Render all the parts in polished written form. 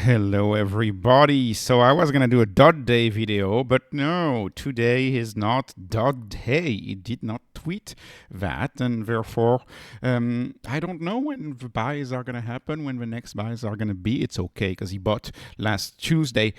Hello everybody. So I was gonna do a dot day video, but no, today is not dot day. It did not tweet that, and therefore I don't know when the buys are gonna happen, when the next buys are gonna be. It's okay because he bought last Tuesday.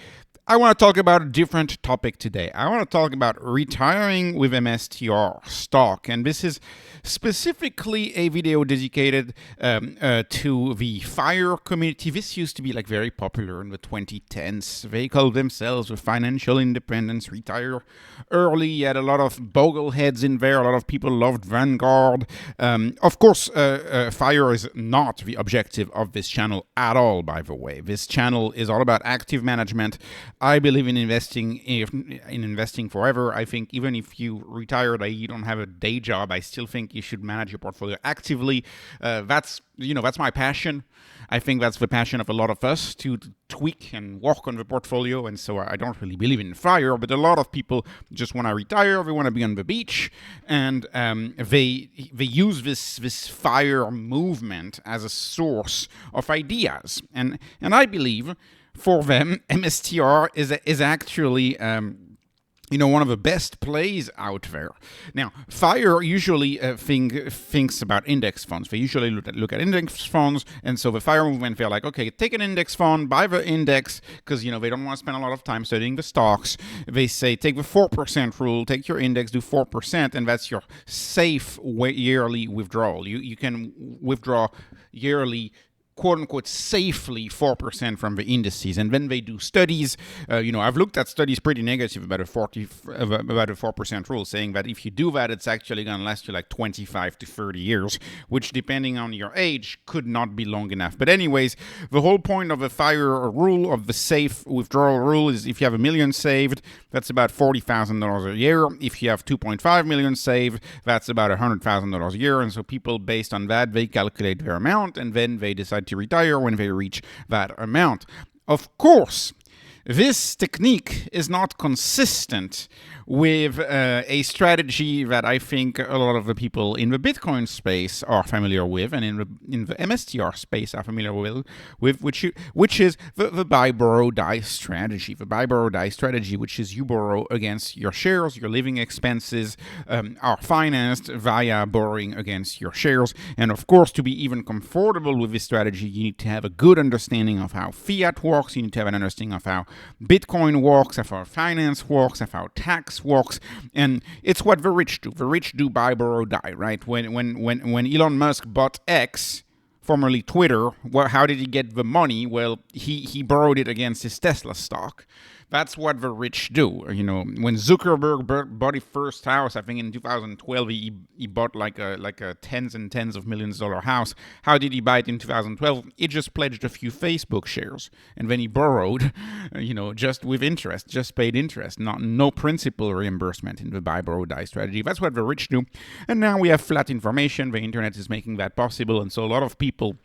I want to talk about a different topic today. I want to talk about retiring with MSTR stock, and this is specifically a video dedicated to the FIRE community. This used to be like very popular in the 2010s. They called themselves the financial independence, retire early. You had a lot of bogleheads in there. A lot of people loved Vanguard. Of course, FIRE is not the objective of this channel at all, by the way. This channel is all about active management. I believe in investing forever. I think even if you retired, you don't have a day job, I still think you should manage your portfolio actively. That's my passion. I think that's the passion of a lot of us, to tweak and work on the portfolio. And so I don't really believe in FIRE, but a lot of people just want to retire. They want to be on the beach, and they use this FIRE movement as a source of ideas. And I believe for them, MSTR is actually one of the best plays out there. Now, FIRE usually thinks about index funds. They usually look at index funds, and so the FIRE movement, they're like, okay, take an index fund, buy the index, because they don't want to spend a lot of time studying the stocks. They say, take the 4% rule, take your index, do 4%, and that's your safe yearly withdrawal. You can withdraw yearly, quote-unquote, safely 4% from the indices. And then they do studies. I've looked at studies pretty negative about a 4% rule, saying that if you do that, it's actually going to last you like 25 to 30 years, which, depending on your age, could not be long enough. But anyways, the whole point of the FIRE rule, of the safe withdrawal rule, is if you have $1 million saved, that's about $40,000 a year. If you have $2.5 million saved, that's about $100,000 a year. And so people, based on that, they calculate their amount, and then they decide to retire when they reach that amount. Of course, this technique is not consistent with a strategy that I think a lot of the people in the Bitcoin space are familiar with, and in the MSTR space are familiar with which is the buy, borrow, die strategy. The buy, borrow, die strategy, which is you borrow against your shares, your living expenses are financed via borrowing against your shares. And of course, to be even comfortable with this strategy, you need to have a good understanding of how fiat works. You need to have an understanding of how Bitcoin works, of how finance works, of how tax works, and it's what the rich do. The rich do buy, borrow, die, right? When Elon Musk bought X, formerly Twitter, how did he get the money? Well, he borrowed it against his Tesla stock. That's what the rich do. When Zuckerberg bought his first house, I think in 2012, he bought like a tens and tens of millions dollar house. How did he buy it in 2012? He just pledged a few Facebook shares, and then he borrowed, just with interest, just paid interest, no principal reimbursement in the buy, borrow, die strategy. That's what the rich do. And now we have flat information. The internet is making that possible, and so a lot of people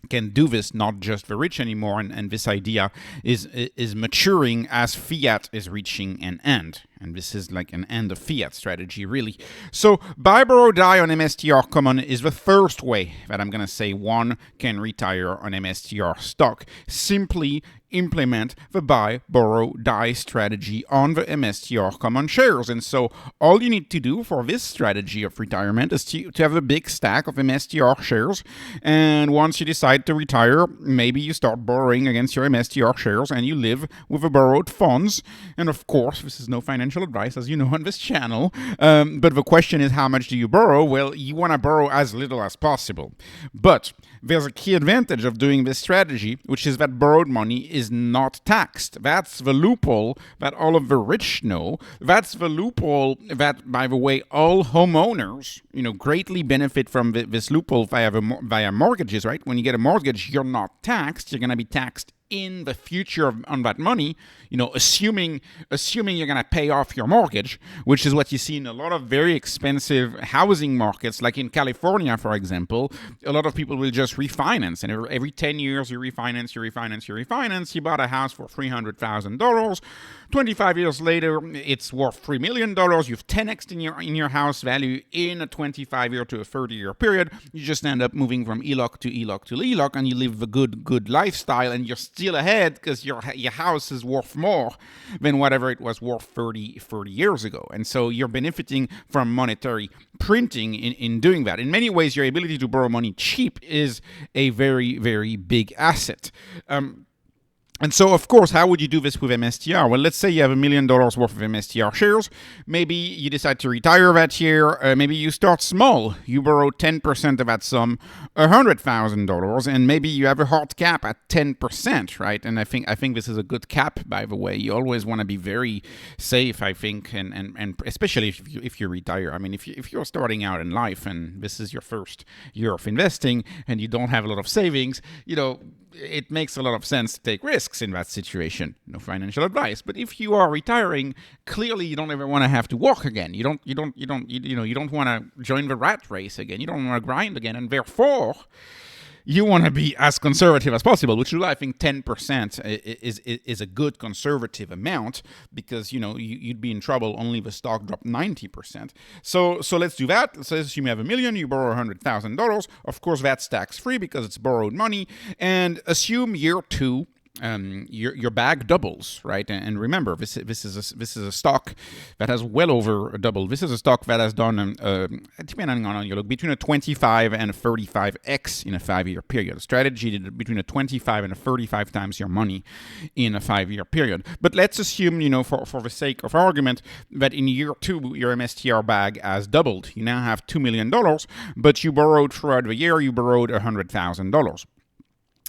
can do this, not just the rich anymore, and this idea is maturing as fiat is reaching an end. And this is like an end of fiat strategy, really. So buy, borrow, die on MSTR Common is the first way that I'm going to say one can retire on MSTR stock. Simply implement the buy, borrow, die strategy on the MSTR Common shares. And so all you need to do for this strategy of retirement is to have a big stack of MSTR shares. And once you decide to retire, maybe you start borrowing against your MSTR shares and you live with the borrowed funds. And of course, this is no financial advice, as you know, on this channel. But the question is, how much do you borrow? Well, you want to borrow as little as possible. But there's a key advantage of doing this strategy, which is that borrowed money is not taxed. That's the loophole that all of the rich know. That's the loophole that, by the way, all homeowners, greatly benefit from this loophole via mortgages, right? When you get a mortgage, you're not taxed. You're going to be taxed in the future on that money, assuming you're going to pay off your mortgage, which is what you see in a lot of very expensive housing markets. Like in California, for example, a lot of people will just refinance, and every 10 years you refinance. You bought a house for $300,000. 25 years later, it's worth $3 million. You've 10x'd in your house value in a 25-year to a 30-year period. You just end up moving from ELOC to ELOC to ELOC, and you live the good lifestyle, and you're still still ahead because your house is worth more than whatever it was worth 30 years ago. And so you're benefiting from monetary printing in doing that. In many ways, your ability to borrow money cheap is a very, very big asset. And so, of course, how would you do this with MSTR? Well, let's say you have $1 million worth of MSTR shares. Maybe you decide to retire that year. Maybe you start small. You borrow 10% of that sum, $100,000, and maybe you have a hard cap at 10%, right? And I think this is a good cap, by the way. You always want to be very safe, I think, and especially if you retire. I mean, if you're starting out in life and this is your first year of investing and you don't have a lot of savings, it makes a lot of sense to take risks in that situation. No financial advice. But if you are retiring, clearly you don't ever want to have to work again. You don't want to join the rat race again. You don't want to grind again, and therefore you want to be as conservative as possible, which is why I think 10% is a good conservative amount, because you'd be in trouble only if the stock dropped 90%. So let's do that. So let's assume you have $1 million, you borrow $100,000. Of course, that's tax free because it's borrowed money. And assume year 2. Your bag doubles, right? And remember, this is a stock that has well over doubled. This is a stock that has done, depending on your look, between a 25 and a 35x in a 5-year period. A strategy did between a 25 and a 35 times your money in a 5-year period. But let's assume, for the sake of argument, that in year 2 your MSTR bag has doubled. You now have $2 million, but you borrowed throughout the year. You borrowed $100,000.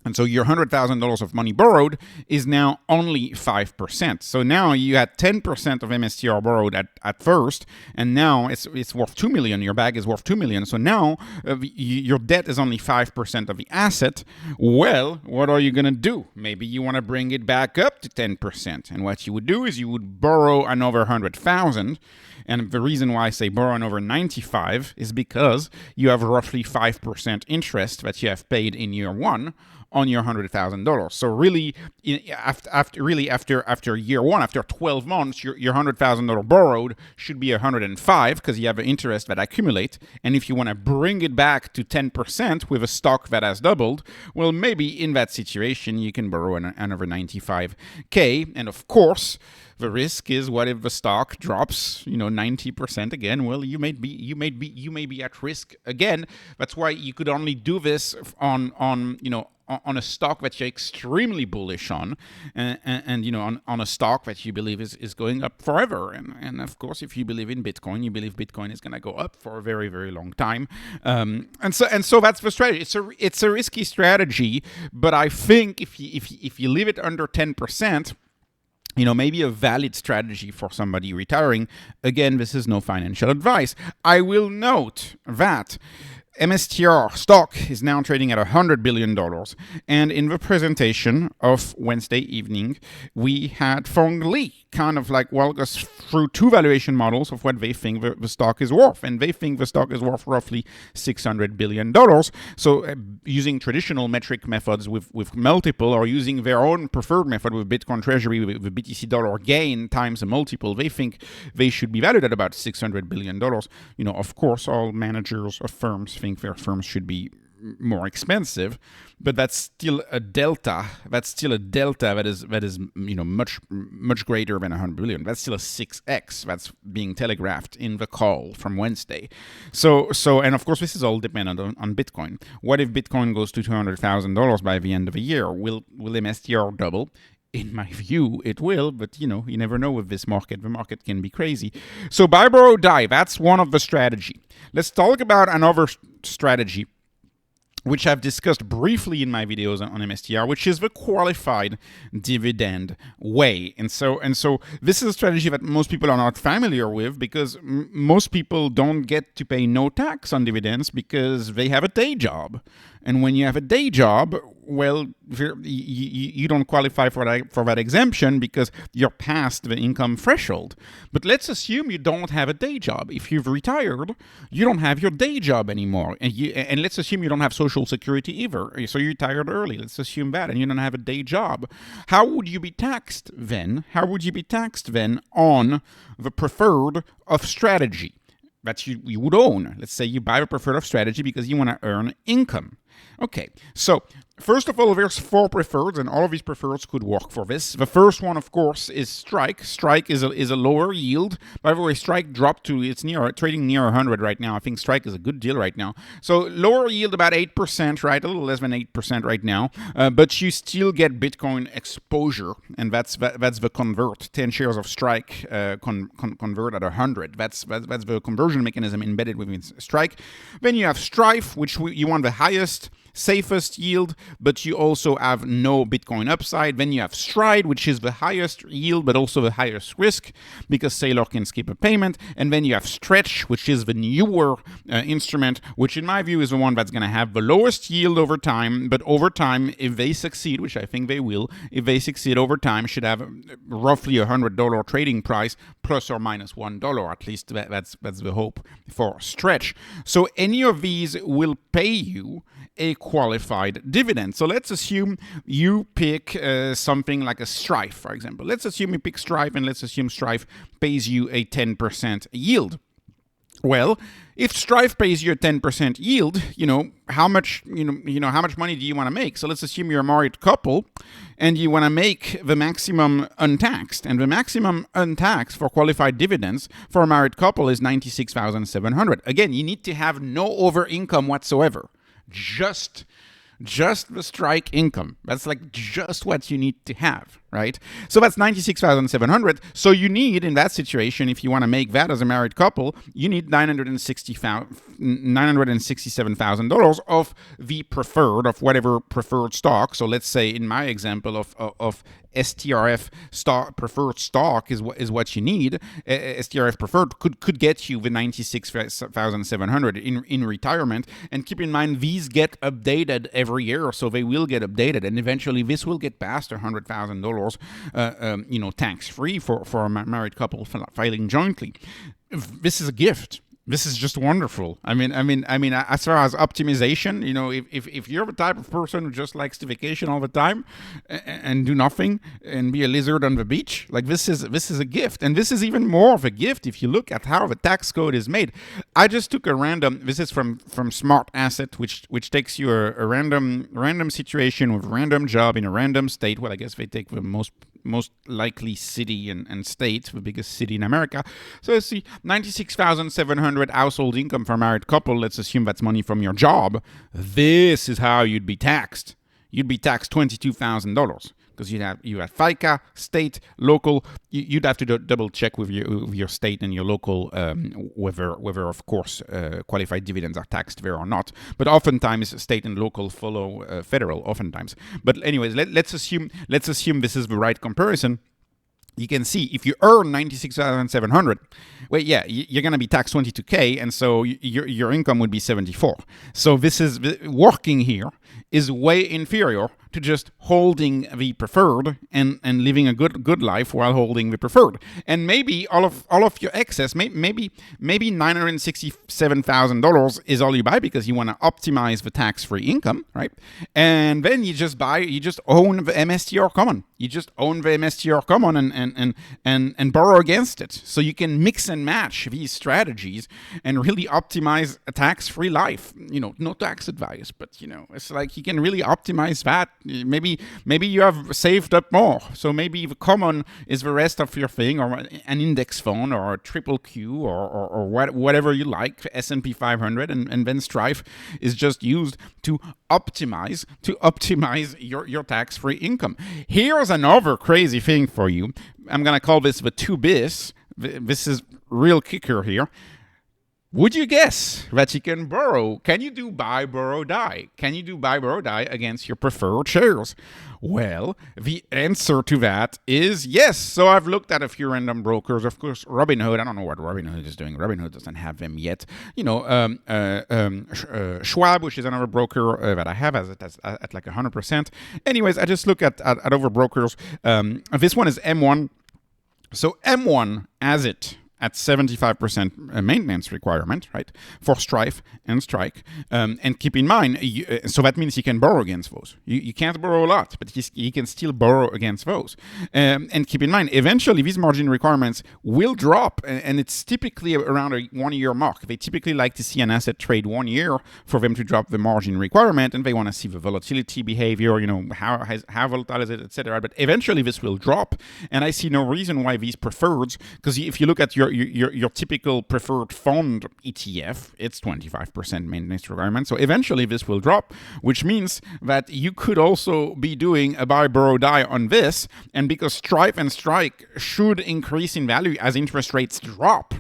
And so your $100,000 of money borrowed is now only 5%. So now you had 10% of MSTR borrowed at first, and now it's worth $2 million. Your bag is worth $2 million. So now your debt is only 5% of the asset. Well, what are you going to do? Maybe you want to bring it back up to 10%. And what you would do is you would borrow another $100,000. And the reason why I say borrow another 95 is because you have roughly 5% interest that you have paid in year 1 on your $100,000. So really, after year 1, after 12 months, your $100,000 borrowed should be 105 because you have an interest that accumulates. And if you want to bring it back to 10% with a stock that has doubled, well, maybe in that situation you can borrow another 95K. And of course, the risk is, what if the stock drops, 90% again? Well, you may be at risk again. That's why you could only do this on a stock that you're extremely bullish on, and on a stock that you believe is going up forever. And of course, if you believe in Bitcoin, you believe Bitcoin is going to go up for a very, very long time. And so that's the strategy. It's a risky strategy, but I think if you leave it under 10%. Maybe a valid strategy for somebody retiring. Again, this is no financial advice. I will note that MSTR stock is now trading at $100 billion. And in the presentation of Wednesday evening, we had Fong Li kind of walk us through 2 valuation models of what they think the stock is worth. And they think the stock is worth roughly $600 billion. So using traditional metric methods with multiple, or using their own preferred method with Bitcoin Treasury, with the BTC dollar gain times a multiple, they think they should be valued at about $600 billion. Of course, all managers of firms think their firms should be more expensive, but that's still a delta. That is much greater than 100 billion. That's still a 6x. That's being telegraphed in the call from Wednesday. So and of course this is all dependent on Bitcoin. What if Bitcoin goes to $200,000 by the end of the year? Will MSTR double? In my view, it will, but you never know with this market. The market can be crazy. So buy, borrow, die. That's one of the strategy. Let's talk about another strategy, which I've discussed briefly in my videos on MSTR, which is the qualified dividend way. And so this is a strategy that most people are not familiar with, because most people don't get to pay no tax on dividends because they have a day job. And when you have a day job, well, you don't qualify for that exemption because you're past the income threshold. But let's assume you don't have a day job. If you've retired, you don't have your day job anymore. And let's assume you don't have Social Security either. So you retired early. Let's assume that. And you don't have a day job. How would you be taxed then? How would you be taxed then on the preferred of strategy that you would own? Let's say you buy a preferred of strategy because you want to earn income. Okay, so first of all, there's 4 preferreds, and all of these preferreds could work for this. The first one, of course, is Strike. Strike is a lower yield. By the way, Strike dropped to, it's trading near 100 right now. I think Strike is a good deal right now. So lower yield, about 8%, right? A little less than 8% right now. But you still get Bitcoin exposure, and that's the convert. 10 shares of Strike convert at 100. That's the conversion mechanism embedded within Strike. Then you have Strife, which you want the highest, safest yield, but you also have no Bitcoin upside. Then you have Stride, which is the highest yield, but also the highest risk, because Sailor can skip a payment. And then you have Stretch, which is the newer instrument, which in my view is the one that's going to have the lowest yield over time, but over time, if they succeed, which I think they will, if they succeed over time, should have roughly $100 trading price, plus or minus $1. At least that's the hope for Stretch. So any of these will pay you a qualified dividend. So let's assume you pick something like a Strife, for example. Let's assume you pick Strife, and let's assume Strife pays you a 10% yield. Well, if Strife pays you a 10% yield, how much money do you want to make? So let's assume you're a married couple and you want to make the maximum untaxed. And the maximum untaxed for qualified dividends for a married couple is $96,700. Again, you need to have no over income whatsoever. Just the Strike income. That's like just what you need to have, right? So that's $96,700. So you need, in that situation, if you want to make that as a married couple, you need $967,000 of the preferred, of whatever preferred stock. So let's say in my example of STRF stock, preferred stock is what you need. STRF preferred could get you the $96,700 in retirement. And keep in mind, these get updated every year, so they will get updated, and eventually this will get past $100,000, tax free for a married couple filing jointly. This is a gift. This is just wonderful. I mean, as far as optimization, if you're the type of person who just likes to vacation all the time and do nothing and be a lizard on the beach, like this is a gift. And this is even more of a gift if you look at how the tax code is made. I just took a random, this is from Smart Asset, which takes you a random situation with a random job in a random state. Well, I guess they take the most likely city and state, the biggest city in America. So let's see, $96,700 household income for a married couple. Let's assume that's money from your job. This is how you'd be taxed. You'd be taxed $22,000 because you have FICA, state, local. You'd have to double check with your state and your local whether of course qualified dividends are taxed there or not. But oftentimes state and local follow federal. Oftentimes. But anyways, let's assume this is the right comparison. You can see if you earn $96,700, well, yeah, you're going to be taxed $22K, and so your income would be $74. So this is working here is way inferior to just holding the preferred and living a good life while holding the preferred. And maybe all of your excess, maybe $967,000 is all you buy because you want to optimize the tax-free income, right? And then you just own the MSTR common. You just own the MSTR common and borrow against it. So you can mix and match these strategies and really optimize a tax-free life. No tax advice, but it's like you can really optimize that. Maybe you have saved up more. So maybe the common is the rest of your thing, or an index fund, or a triple Q, or whatever you like, S&P 500, and then Strife is just used to optimize your tax-free income. Here's another crazy thing for you. I'm gonna call this the 2bis. This is real kicker here. Would you guess that you can borrow? Can you do buy, borrow, die? Can you do buy, borrow, die against your preferred shares? Well, the answer to that is yes. So I've looked at a few random brokers. Of course, Robinhood. I don't know what Robinhood is doing. Robinhood doesn't have them yet. Schwab, which is another broker that I have at like 100%. Anyways, I just look at other brokers. This one is M1. So M1 has it at 75% maintenance requirement, right, for Strife and Strike. And keep in mind, so that means you can borrow against those. You can't borrow a lot, but you can still borrow against those. And keep in mind, eventually these margin requirements will drop, and it's typically around a 1 year mark. They typically like to see an asset trade 1 year for them to drop the margin requirement, and they want to see the volatility behavior, how volatile is it, etc. But eventually this will drop, and I see no reason why these preferreds, because if you look at your typical preferred fund ETF, it's 25% maintenance requirement. So eventually this will drop, which means that you could also be doing a buy, borrow, die on this. And because Stripe and Strike should increase in value as interest rates drop,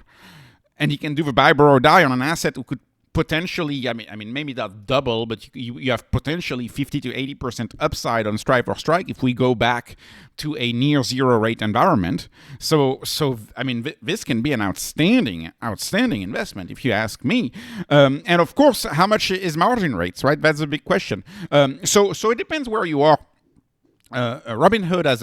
and you can do the buy, borrow, die on an asset who could potentially, I mean, maybe not double, but you have potentially 50 to 80% upside on Stripe or Strike if we go back to a near zero rate environment. So I mean, this can be an outstanding investment if you ask me. And of course, how much is margin rates, right? That's a big question. So it depends where you are. Robinhood as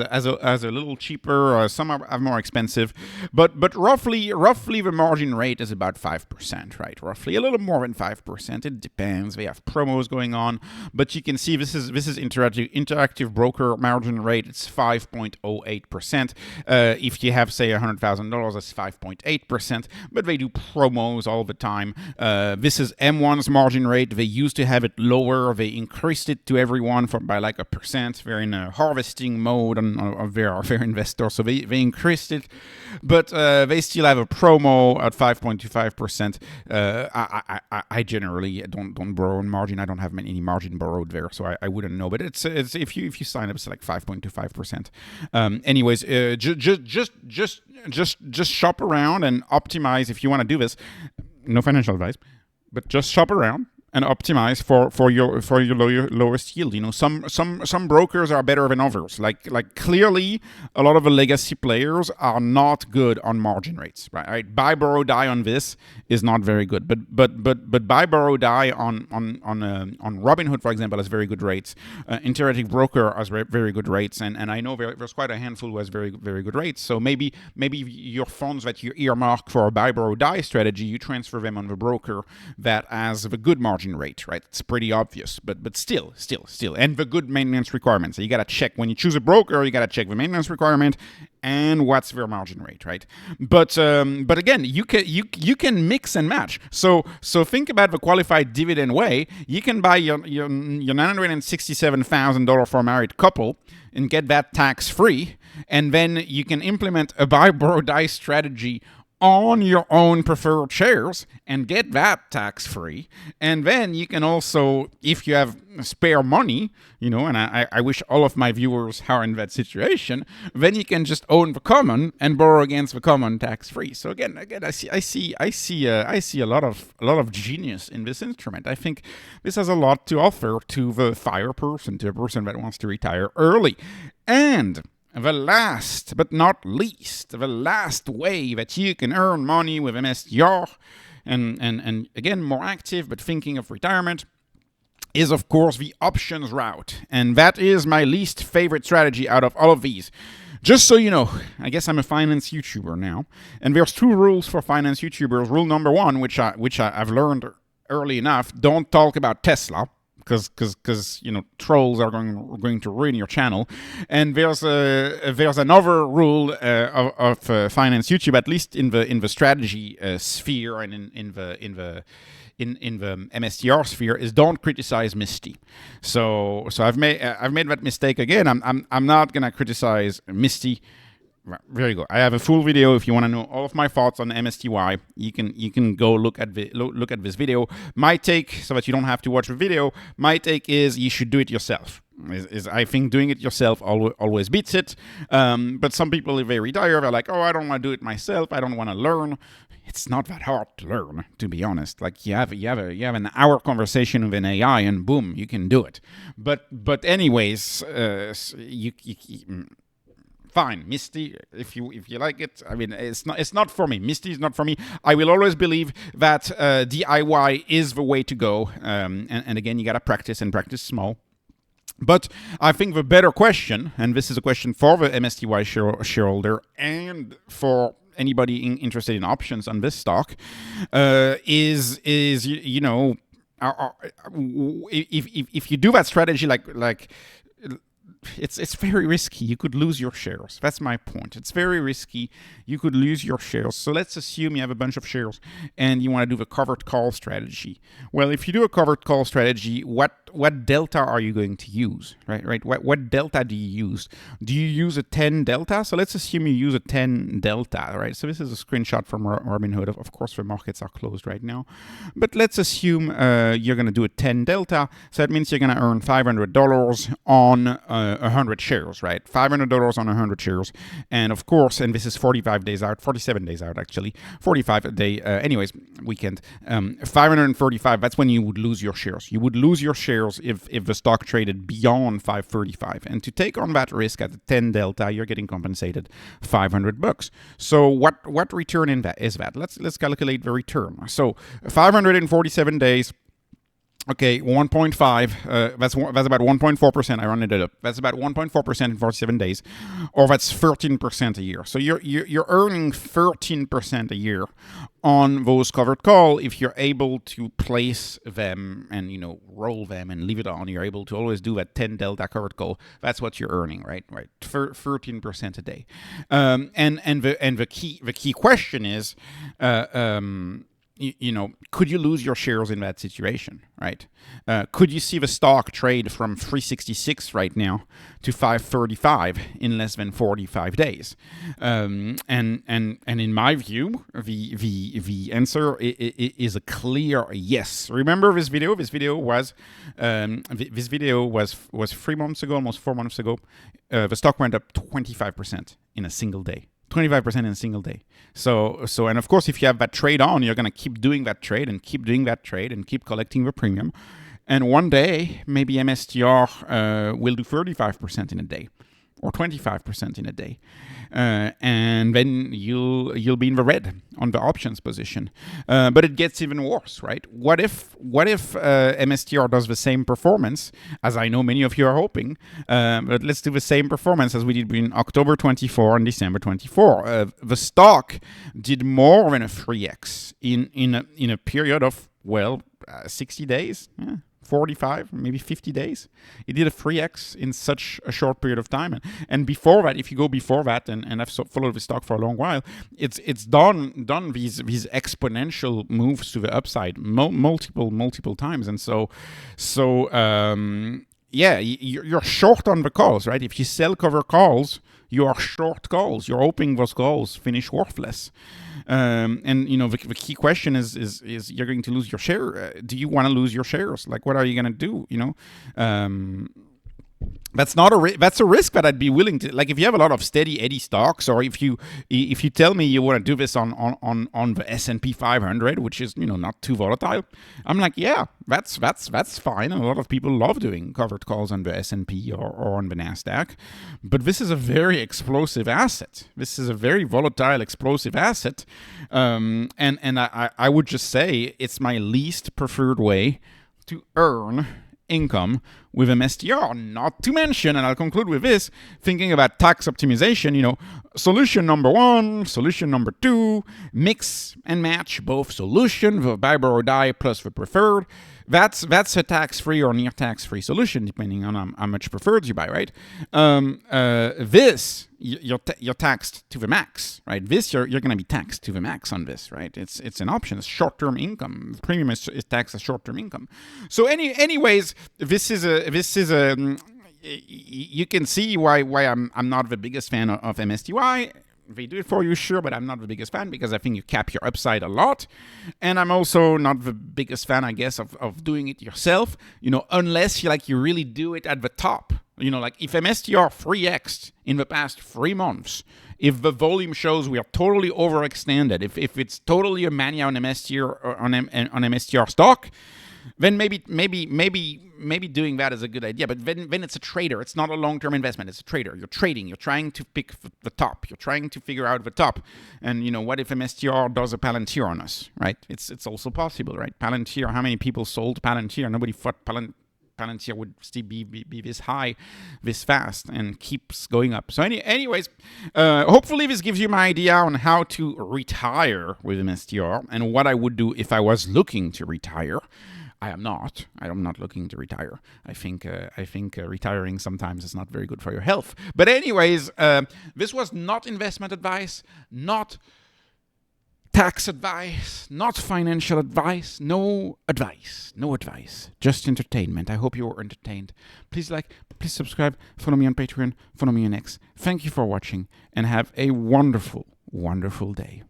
a little cheaper, some are more expensive, but roughly the margin rate is about 5%, right? Roughly a little more than 5%. It depends. They have promos going on, but you can see this is interactive broker margin rate. It's 5.08%. If you have say $100,000, that's 5.8%. But they do promos all the time. This is M1's margin rate. They used to have it lower. They increased it to everyone by like 1%. They're in a harvesting mode of their investors, so they increased it, but they still have a promo at 5.25%. I generally don't borrow on margin. I don't have any margin borrowed there, so I wouldn't know. But it's if you sign up, it's like 5.25%. Anyways, just shop around and optimize if you want to do this. No financial advice, but just shop around and optimize for your lowest yield. Some brokers are better than others. Like clearly, a lot of the legacy players are not good on margin rates. Right? Buy, borrow, die on this is not very good. But buy, borrow, die on Robinhood, for example, has very good rates. Interactive Broker has very good rates, and I know there's quite a handful who has very good rates. So maybe your funds that you earmark for a buy, borrow, die strategy, you transfer them on the broker that has the good margin rate, right? It's pretty obvious, but still, and the good maintenance requirements. So you got to check when you choose a broker. You got to check the maintenance requirement and what's their margin rate, right? But again, you can mix and match. So think about the qualified dividend way. You can buy your $967,000 for a married couple and get that tax free, and then you can implement a buy, borrow, die strategy on your own preferred shares and get that tax-free. And then you can also, if you have spare money, and I wish all of my viewers are in that situation, then you can just own the common and borrow against the common tax-free. So again, I see a lot of genius in this instrument. I think this has a lot to offer to the FIRE person, to a person that wants to retire early. And the last but not least, the last way that you can earn money with MSTR, and again, more active but thinking of retirement, is of course the options route. And that is my least favorite strategy out of all of these. Just so you know, I guess I'm a finance YouTuber now, and there's 2 rules for finance YouTubers. Rule number 1, which I've learned early enough: don't talk about Tesla, because trolls are going to ruin your channel. And there's another rule of finance YouTube, at least in the strategy sphere and in the MSTR sphere, is don't criticize Misty. So I've made that mistake again. I'm not gonna criticize Misty. There you go. I have a full video if you want to know all of my thoughts on MSTY. You can go look at this video. My take, so that you don't have to watch the video, my take is you should do it yourself. I think doing it yourself always beats it. But some people, if they retire, they're like, oh, I don't want to do it myself. I don't want to learn. It's not that hard to learn, to be honest. Like you have an hour conversation with an AI, and boom, you can do it. But anyways, fine, Misty, if you like it. I mean, it's not for me. Misty is not for me. I will always believe that DIY is the way to go. And again, you gotta practice and practice small. But I think the better question, and this is a question for the MSTY shareholder and for interested in options on this stock, is if you do that strategy like it's very risky. You could lose your shares. That's my point. It's very risky. You could lose your shares. So let's assume you have a bunch of shares and you want to do the covered call strategy. Well, if you do a covered call strategy, what delta are you going to use? Right? What delta do you use? Do you use a 10 delta? So let's assume you use a 10 delta, right? So this is a screenshot from Robinhood. Of course, the markets are closed right now. But let's assume you're going to do a 10 delta. So that means you're going to earn $500 on 100 shares, right? $500 on 100 shares. And of course, and this is 47 days out actually, 45 a day, anyways, weekend, 535, that's when you would lose your shares. You would lose your shares if the stock traded beyond 535. And to take on that risk at the 10 delta, you're getting compensated $500. So what return in that is that? Let's calculate the return. So 547 days. Okay, 1.5, that's about 1.4%. I rounded it up. That's about 1.4% in 47 days, or that's 13% a year. So you're earning 13% a year on those covered call if you're able to place them and roll them and leave it on. You're able to always do that 10 delta covered call. That's what you're earning, right? 13% a day. And the key question is, could you lose your shares in that situation, right? Could you see the stock trade from 366 right now to 535 in less than 45 days? And in my view, the answer is a clear yes. Remember this video? This video was 3 months ago, almost 4 months ago. The stock went up 25% in a single day. 25% in a single day. So, and of course, if you have that trade on, you're going to keep doing that trade and keep doing that trade and keep collecting the premium. And one day, maybe MSTR will do 35% in a day or 25% in a day. And then you'll be in the red on the options position. But it gets even worse, right? What if MSTR does the same performance, as I know many of you are hoping, but let's do the same performance as we did in October 24 and December 24. The stock did more than a 3x in a period of, 60 days? Yeah. 45, maybe 50 days. It did a 3x in such a short period of time. And before that, if you go before that, and I've followed the stock for a long while, it's done these exponential moves to the upside multiple times. And so you're short on the calls, right? If you sell cover calls, you are short calls. You're hoping those calls finish worthless. And the key question is you're going to lose your share. Do you want to lose your shares? Like, what are you going to do? That's a risk that I'd be willing to, like, if you have a lot of steady Eddy stocks, or if you tell me you want to do this on the S&P 500, which is not too volatile, I'm like, yeah, that's fine. And a lot of people love doing covered calls on the S&P or on the Nasdaq, but this is a very explosive asset. This is a very volatile, explosive asset, and I would just say it's my least preferred way to earn income with MSTR. Not to mention, and I'll conclude with this, thinking about tax optimization, solution number 1, solution number 2, mix and match both solution, the buy, borrow, die plus the preferred. That's a tax-free or near tax-free solution, depending on how much preferred you buy, right? This, you're taxed to the max, right? This, you're going to be taxed to the max on this, right? It's an option. It's short-term income. The premium is taxed as short-term income. So anyways, this is a you can see why I'm not the biggest fan of MSTY. They do it for you, sure, but I'm not the biggest fan because I think you cap your upside a lot. And I'm also not the biggest fan, I guess, of doing it yourself, unless you really do it at the top. Like if MSTR 3x'd in the past 3 months, if the volume shows we are totally overextended, if it's totally a mania on MSTR on MSTR stock, then maybe doing that is a good idea. But then it's a trader. It's not a long-term investment. It's a trader. You're trading. You're trying to pick the top. You're trying to figure out the top. And what if MSTR does a Palantir on us, right? It's also possible, right? Palantir. How many people sold Palantir? Nobody fought Palantir. Palantir would still be this high, this fast, and keeps going up. So anyways, hopefully this gives you my idea on how to retire with MSTR and what I would do if I was looking to retire. I am not. I'm not looking to retire. I think retiring sometimes is not very good for your health. But anyways, this was not investment advice, not tax advice, not financial advice, no advice, just entertainment. I hope you were entertained. Please like, please subscribe, follow me on Patreon, follow me on X. Thank you for watching and have a wonderful, wonderful day.